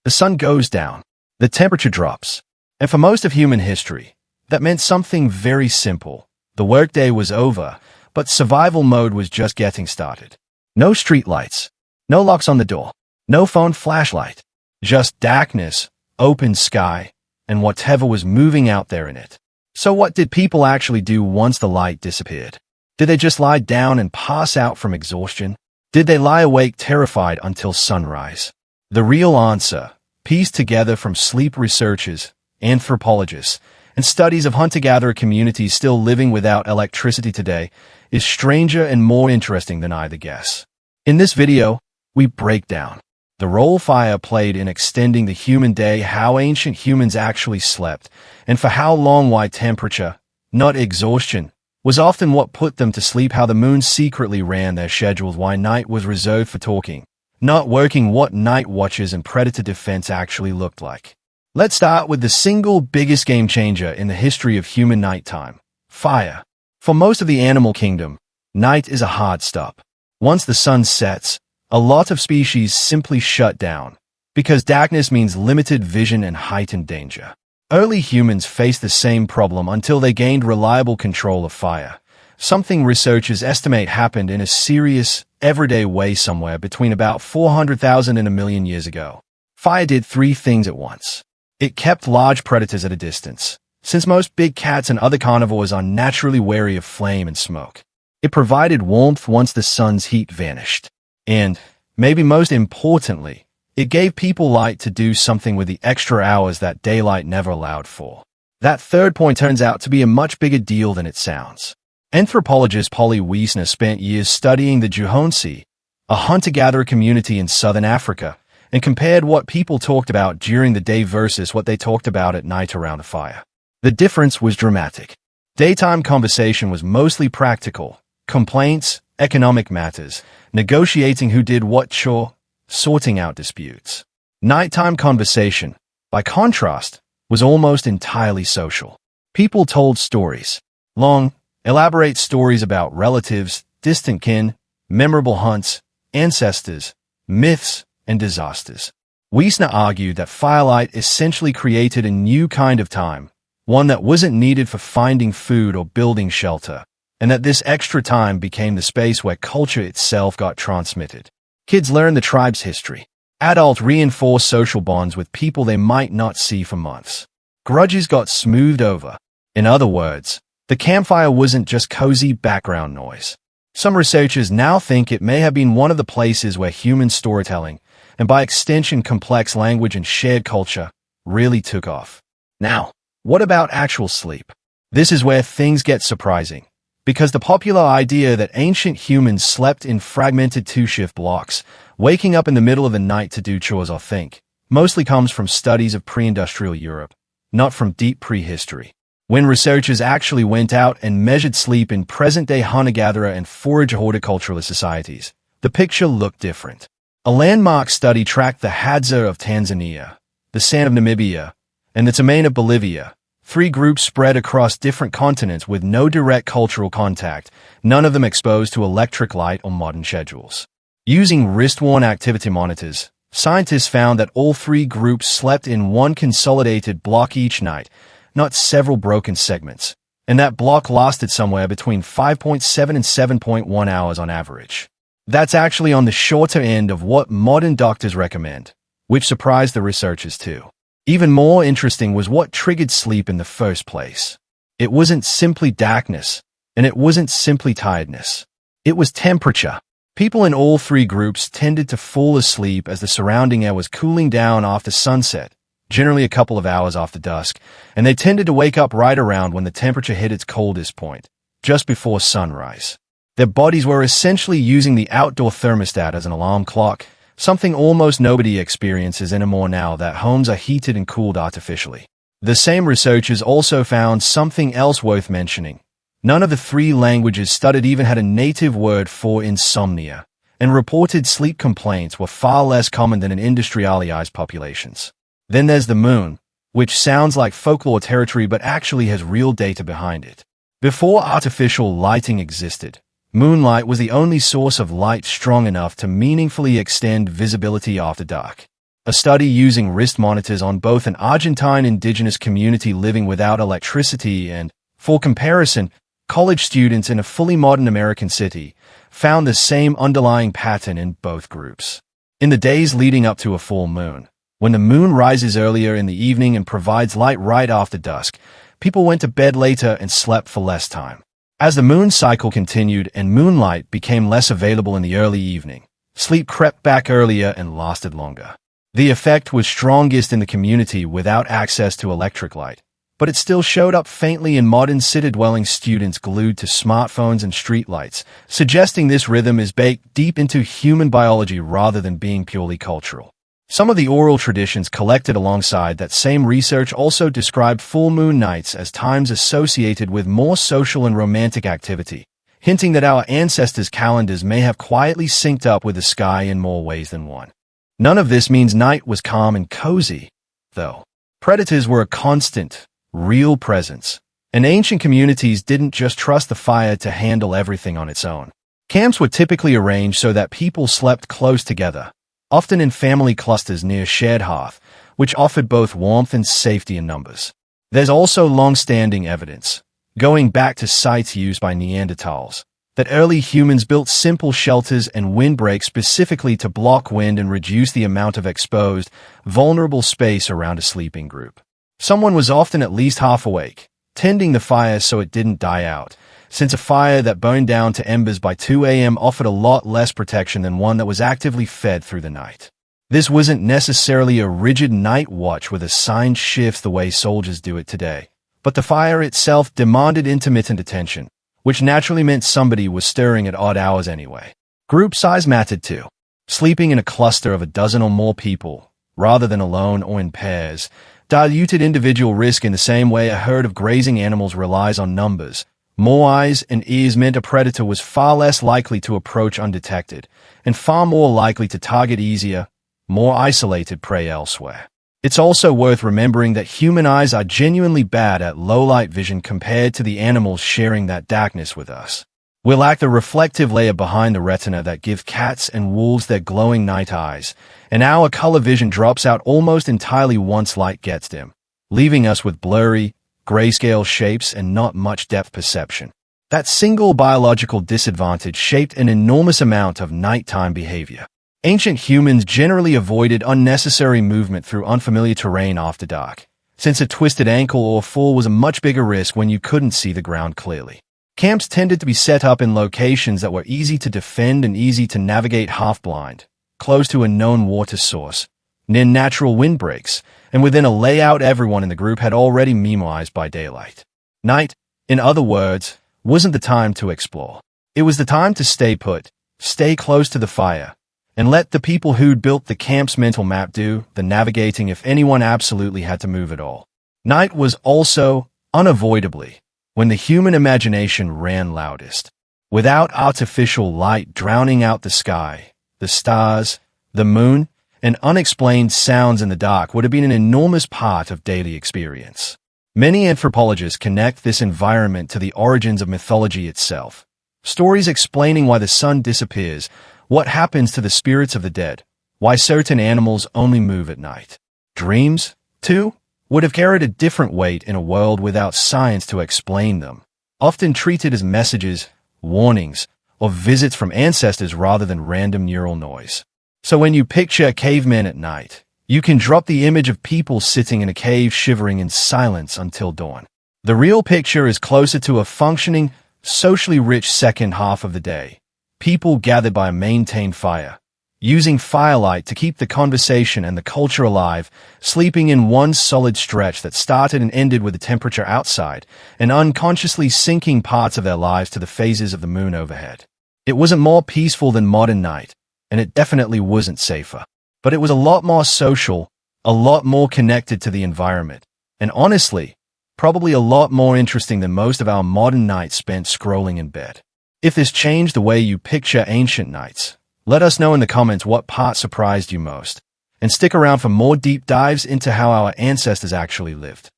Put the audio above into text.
The sun goes down, the temperature drops, and for most of human history, that meant something very simple. The workday was over, but survival mode was just getting started. No streetlights, no locks on the door, no phone flashlight, just darkness, open sky, and whatever was moving out there in it. So what did people actually do once the light disappeared? Did they just lie down and pass out from exhaustion? Did they lie awake terrified until sunrise? The real answer, pieced together from sleep researchers, anthropologists, and studies of hunter-gatherer communities still living without electricity today, is stranger and more interesting than either guess. In this video, we break down the role fire played in extending the human day, how ancient humans actually slept, and for how long why temperature, not exhaustion, was often what put them to sleep, how the moon secretly ran their schedules, why night was reserved for talking, not working, what night watches and predator defense actually looked like. Let's start with the single biggest game changer in the history of human nighttime: fire. For most of the animal kingdom, night is a hard stop. Once the sun sets, a lot of species simply shut down, because darkness means limited vision and heightened danger. Early humans faced the same problem until they gained reliable control of fire, something researchers estimate happened in a serious, everyday way somewhere between about 400,000 and 1,000,000 years ago. Fire did three things at once. It kept large predators at a distance, since most big cats and other carnivores are naturally wary of flame and smoke. It provided warmth once the sun's heat vanished. And, maybe most importantly, it gave people light to do something with the extra hours that daylight never allowed for. That third point turns out to be a much bigger deal than it sounds. Anthropologist Polly Wiesner spent years studying the Juhonsi, a hunter-gatherer community in southern Africa, and compared what people talked about during the day versus what they talked about at night around a fire. The difference was dramatic. Daytime conversation was mostly practical: complaints, economic matters, negotiating who did what chore, sorting out disputes. Nighttime conversation, by contrast, was almost entirely social. People told stories. Long, elaborate stories about relatives, distant kin, memorable hunts, ancestors, myths, and disasters. Wiesner argued that firelight essentially created a new kind of time, one that wasn't needed for finding food or building shelter, and that this extra time became the space where culture itself got transmitted. Kids learn the tribe's history. Adults reinforce social bonds with people they might not see for months. Grudges got smoothed over. In other words, the campfire wasn't just cozy background noise. Some researchers now think it may have been one of the places where human storytelling, and by extension complex language and shared culture, really took off. Now, what about actual sleep? This is where things get surprising, because the popular idea that ancient humans slept in fragmented two-shift blocks, waking up in the middle of the night to do chores or think, mostly comes from studies of pre-industrial Europe, not from deep prehistory. When researchers actually went out and measured sleep in present-day hunter-gatherer and forager horticulturalist societies, the picture looked different. A landmark study tracked the Hadza of Tanzania, the San of Namibia, and the Tamane of Bolivia, three groups spread across different continents with no direct cultural contact, none of them exposed to electric light or modern schedules. Using wrist-worn activity monitors, scientists found that all three groups slept in one consolidated block each night, not several broken segments, and that block lasted somewhere between 5.7 and 7.1 hours on average. That's actually on the shorter end of what modern doctors recommend, which surprised the researchers too. Even more interesting was what triggered sleep in the first place. It wasn't simply darkness, and it wasn't simply tiredness. It was temperature. People in all three groups tended to fall asleep as the surrounding air was cooling down after sunset, generally a couple of hours after dusk, and they tended to wake up right around when the temperature hit its coldest point, just before sunrise. Their bodies were essentially using the outdoor thermostat as an alarm clock, something almost nobody experiences anymore now that homes are heated and cooled artificially. The same researchers also found something else worth mentioning. None of the three languages studied even had a native word for insomnia, and reported sleep complaints were far less common than in industrialized populations. Then there's the moon, which sounds like folklore territory but actually has real data behind it. Before artificial lighting existed, moonlight was the only source of light strong enough to meaningfully extend visibility after dark. A study using wrist monitors on both an Argentine indigenous community living without electricity and, for comparison, college students in a fully modern American city, found the same underlying pattern in both groups. In the days leading up to a full moon, when the moon rises earlier in the evening and provides light right after dusk, people went to bed later and slept for less time. As the moon cycle continued and moonlight became less available in the early evening, sleep crept back earlier and lasted longer. The effect was strongest in the community without access to electric light, but it still showed up faintly in modern city-dwelling students glued to smartphones and streetlights, suggesting this rhythm is baked deep into human biology rather than being purely cultural. Some of the oral traditions collected alongside that same research also described full moon nights as times associated with more social and romantic activity, hinting that our ancestors' calendars may have quietly synced up with the sky in more ways than one. None of this means night was calm and cozy, though. Predators were a constant, real presence, and ancient communities didn't just trust the fire to handle everything on its own. Camps were typically arranged so that people slept close together, often in family clusters near a shared hearth, which offered both warmth and safety in numbers. There's also long-standing evidence, going back to sites used by Neanderthals, that early humans built simple shelters and windbreaks specifically to block wind and reduce the amount of exposed, vulnerable space around a sleeping group. Someone was often at least half awake, tending the fire so it didn't die out, since a fire that burned down to embers by 2 a.m. offered a lot less protection than one that was actively fed through the night. This wasn't necessarily a rigid night watch with assigned shifts the way soldiers do it today, but the fire itself demanded intermittent attention, which naturally meant somebody was stirring at odd hours anyway. Group size mattered too. Sleeping in a cluster of a dozen or more people, rather than alone or in pairs, diluted individual risk in the same way a herd of grazing animals relies on numbers. More eyes and ears meant a predator was far less likely to approach undetected, and far more likely to target easier, more isolated prey elsewhere. It's also worth remembering that human eyes are genuinely bad at low-light vision compared to the animals sharing that darkness with us. We lack the reflective layer behind the retina that gives cats and wolves their glowing night eyes, and our color vision drops out almost entirely once light gets dim, leaving us with blurry, grayscale shapes and not much depth perception. That single biological disadvantage shaped an enormous amount of nighttime behavior. Ancient humans generally avoided unnecessary movement through unfamiliar terrain after dark, since a twisted ankle or fall was a much bigger risk when you couldn't see the ground clearly. Camps tended to be set up in locations that were easy to defend and easy to navigate half-blind, close to a known water source, near natural windbreaks, and within a layout everyone in the group had already memorized by daylight. Night, in other words, wasn't the time to explore. It was the time to stay put, stay close to the fire, and let the people who'd built the camp's mental map do the navigating if anyone absolutely had to move at all. Night was also, unavoidably, when the human imagination ran loudest. Without artificial light drowning out the sky, the stars, the moon, and unexplained sounds in the dark would have been an enormous part of daily experience. Many anthropologists connect this environment to the origins of mythology itself. Stories explaining why the sun disappears, what happens to the spirits of the dead, why certain animals only move at night. Dreams, too, would have carried a different weight in a world without science to explain them, often treated as messages, warnings, or visits from ancestors rather than random neural noise. So when you picture a caveman at night, you can drop the image of people sitting in a cave shivering in silence until dawn. The real picture is closer to a functioning, socially rich second half of the day. People gathered by a maintained fire, using firelight to keep the conversation and the culture alive, sleeping in one solid stretch that started and ended with the temperature outside, and unconsciously syncing parts of their lives to the phases of the moon overhead. It wasn't more peaceful than modern night, and it definitely wasn't safer. But it was a lot more social, a lot more connected to the environment, and honestly, probably a lot more interesting than most of our modern nights spent scrolling in bed. If this changed the way you picture ancient nights, let us know in the comments what part surprised you most, and stick around for more deep dives into how our ancestors actually lived.